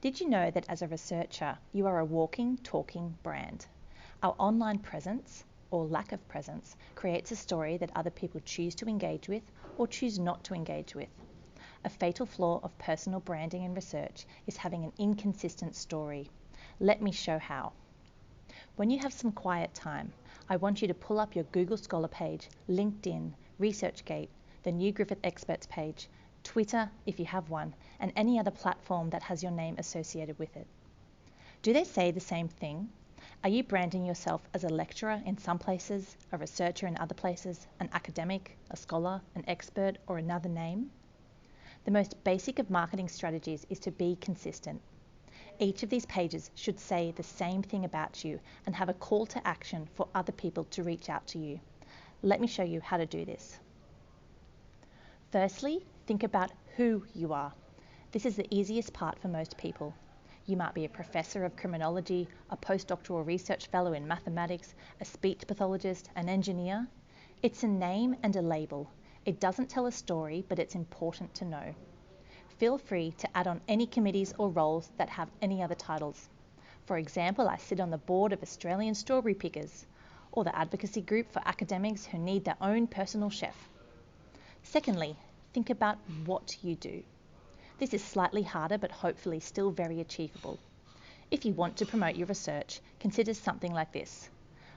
Did you know that as a researcher, you are a walking, talking brand? Our online presence, or lack of presence, creates a story that other people choose to engage with or choose not to engage with. A fatal flaw of personal branding and research is having an inconsistent story. Let me show how. When you have some quiet time, I want you to pull up your Google Scholar page, LinkedIn, ResearchGate, the New Griffith Experts page, Twitter if you have one, and any other platform that has your name associated with it. Do they say the same thing? Are you branding yourself as a lecturer in some places, a researcher in other places, an academic, a scholar, an expert, or another name? The most basic of marketing strategies is to be consistent. Each of these pages should say the same thing about you and have a call to action for other people to reach out to you. Let me show you how to do this. Firstly, think about who you are. This is the easiest part for most people. You might be a professor of criminology, a postdoctoral research fellow in mathematics, a speech pathologist, an engineer. It's a name and a label. It doesn't tell a story, but it's important to know. Feel free to add on any committees or roles that have any other titles. For example, I sit on the board of Australian Strawberry Pickers, or the advocacy group for academics who need their own personal chef. Secondly, think about what you do. This is slightly harder, but hopefully still very achievable. If you want to promote your research, consider something like this.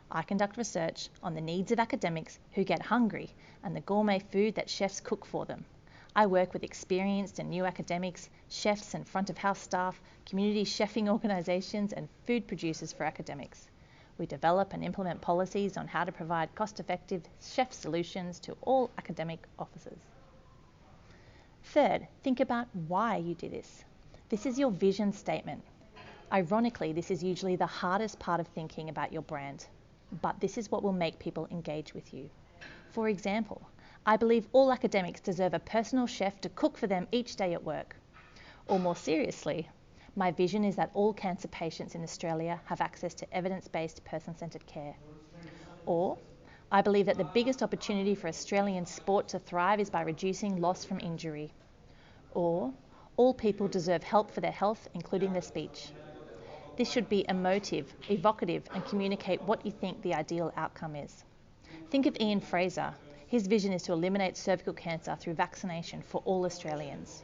I conduct research on the needs of academics who get hungry and the gourmet food that chefs cook for them. I work with experienced and new academics, chefs and front of house staff, community chefing organisations and food producers for academics. We develop and implement policies on how to provide cost-effective chef solutions to all academic offices. Third, think about why you do this. This is your vision statement. Ironically, this is usually the hardest part of thinking about your brand, but this is what will make people engage with you. For example, I believe all academics deserve a personal chef to cook for them each day at work. Or more seriously, my vision is that all cancer patients in Australia have access to evidence-based person-centred care. Or, I believe that the biggest opportunity for Australian sport to thrive is by reducing loss from injury. Or, all people deserve help for their health, including their speech. This should be emotive, evocative, and communicate what you think the ideal outcome is. Think of Ian Fraser. His vision is to eliminate cervical cancer through vaccination for all Australians.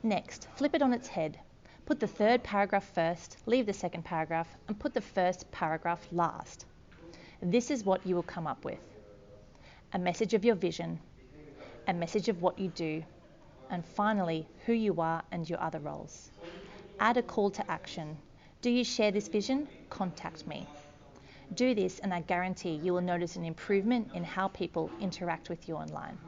Next, flip it on its head. Put the third paragraph first, leave the second paragraph, and put the first paragraph last. This is what you will come up with. A message of your vision, a message of what you do, and finally, who you are and your other roles. Add a call to action. Do you share this vision? Contact me. Do this and I guarantee you will notice an improvement in how people interact with you online.